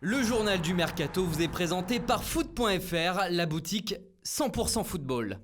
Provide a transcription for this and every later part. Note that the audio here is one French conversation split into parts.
Le journal du Mercato vous est présenté par foot.fr, la boutique 100% football.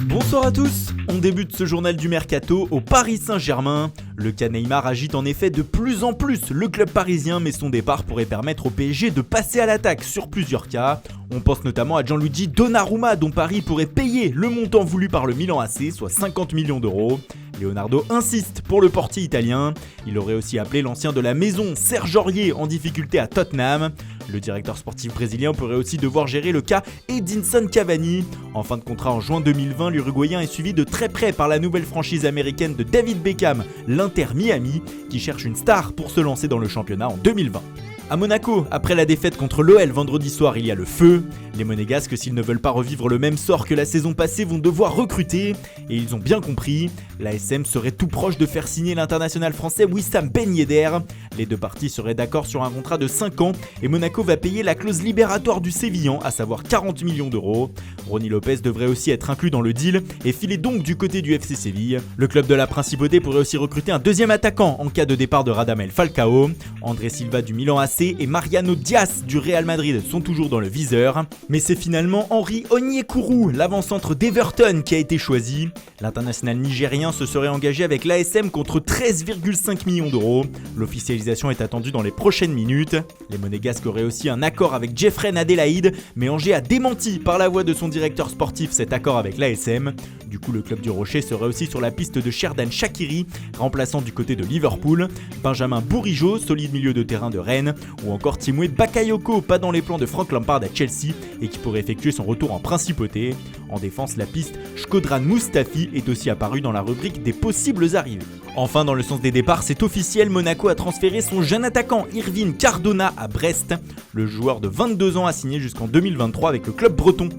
Bonsoir à tous, on débute ce journal du Mercato au Paris Saint-Germain. Le cas Neymar agite en effet de plus en plus le club parisien, mais son départ pourrait permettre au PSG de passer à l'attaque sur plusieurs cas. On pense notamment à Gianluigi Donnarumma, dont Paris pourrait payer le montant voulu par le Milan AC, soit 50 millions d'euros. Leonardo insiste pour le portier italien. Il aurait aussi appelé l'ancien de la maison, Serge Aurier, en difficulté à Tottenham. Le directeur sportif brésilien pourrait aussi devoir gérer le cas Edinson Cavani. En fin de contrat en juin 2020, l'Uruguayen est suivi de très près par la nouvelle franchise américaine de David Beckham, l'Inter Miami, qui cherche une star pour se lancer dans le championnat en 2020. À Monaco, après la défaite contre l'OL vendredi soir, il y a le feu. Les Monégasques, s'ils ne veulent pas revivre le même sort que la saison passée, vont devoir recruter. Et ils ont bien compris, l'ASM serait tout proche de faire signer l'international français Wissam Ben Yedder. Les deux parties seraient d'accord sur un contrat de 5 ans et Monaco va payer la clause libératoire du Sévillan, à savoir 40 millions d'euros. Ronny Lopez devrait aussi être inclus dans le deal et filer donc du côté du FC Séville. Le club de la Principauté pourrait aussi recruter un deuxième attaquant en cas de départ de Radamel Falcao. André Silva du Milan AC et Mariano Diaz du Real Madrid sont toujours dans le viseur. Mais c'est finalement Henry Onyekuru, l'avant-centre d'Everton, qui a été choisi. L'international nigérien se serait engagé avec l'ASM contre 13,5 millions d'euros. L'officialisation est attendue dans les prochaines minutes. Les Monégasques auraient aussi un accord avec Jeffrey Adélaïde, mais Angers a démenti par la voix de son directeur sportif cet accord avec l'ASM. Du coup, le club du Rocher serait aussi sur la piste de Sherdan Shaqiri, remplaçant du côté de Liverpool, Benjamin Bourigeaud, solide milieu de terrain de Rennes, ou encore Timothy Bakayoko, pas dans les plans de Frank Lampard à Chelsea et qui pourrait effectuer son retour en Principauté. En défense, la piste Shkodran Mustafi est aussi apparue dans la rubrique des possibles arrivées. Enfin, dans le sens des départs, c'est officiel, Monaco a transféré son jeune attaquant Irvine Cardona à Brest. Le joueur de 22 ans a signé jusqu'en 2023 avec le club breton.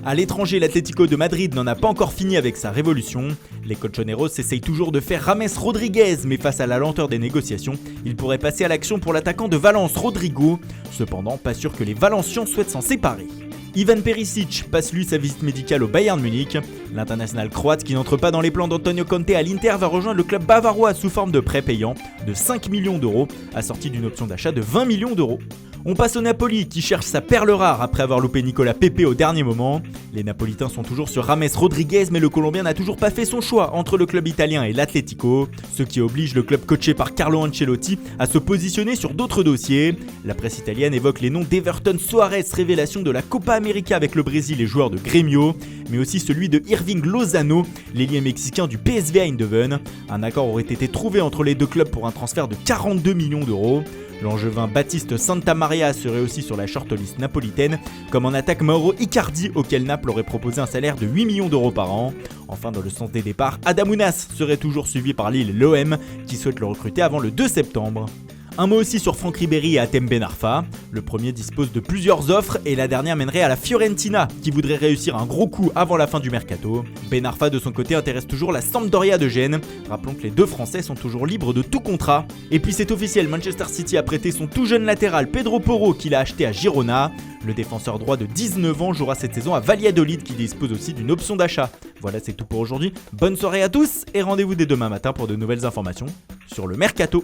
À l'étranger, l'Atlético de Madrid n'en a pas encore fini avec sa révolution. Les colchoneros essayent toujours de faire James Rodriguez, mais face à la lenteur des négociations, il pourrait passer à l'action pour l'attaquant de Valence, Rodrigo. Cependant, pas sûr que les Valencians souhaitent s'en séparer. Ivan Perisic passe lui sa visite médicale au Bayern Munich. L'international croate qui n'entre pas dans les plans d'Antonio Conte à l'Inter va rejoindre le club bavarois sous forme de prêt payant de 5 millions d'euros, assorti d'une option d'achat de 20 millions d'euros. On passe au Napoli qui cherche sa perle rare après avoir loupé Nicolas Pepe au dernier moment. Les Napolitains sont toujours sur James Rodriguez, mais le Colombien n'a toujours pas fait son choix entre le club italien et l'Atlético, ce qui oblige le club coaché par Carlo Ancelotti à se positionner sur d'autres dossiers. La presse italienne évoque les noms d'Everton Soares, révélation de la Copa América avec le Brésil et joueur de Grêmio, mais aussi celui de Irving Lozano, l'ailier mexicain du PSV Eindhoven. Un accord aurait été trouvé entre les deux clubs pour un transfert de 42 millions d'euros. L'angevin Baptiste Santamaria serait aussi sur la shortlist napolitaine, comme en attaque Mauro Icardi, auquel Naples aurait proposé un salaire de 8 millions d'euros par an. Enfin, dans le sens des départs, Adamounas serait toujours suivi par Lille et l'OM, qui souhaite le recruter avant le 2 septembre. Un mot aussi sur Franck Ribéry et Hatem Ben Arfa. Le premier dispose de plusieurs offres et la dernière mènerait à la Fiorentina, qui voudrait réussir un gros coup avant la fin du mercato. Ben Arfa de son côté intéresse toujours la Sampdoria de Gênes. Rappelons que les deux Français sont toujours libres de tout contrat. Et puis c'est officiel, Manchester City a prêté son tout jeune latéral Pedro Porro qu'il a acheté à Girona. Le défenseur droit de 19 ans jouera cette saison à Valladolid qui dispose aussi d'une option d'achat. Voilà, c'est tout pour aujourd'hui. Bonne soirée à tous et rendez-vous dès demain matin pour de nouvelles informations sur le Mercato.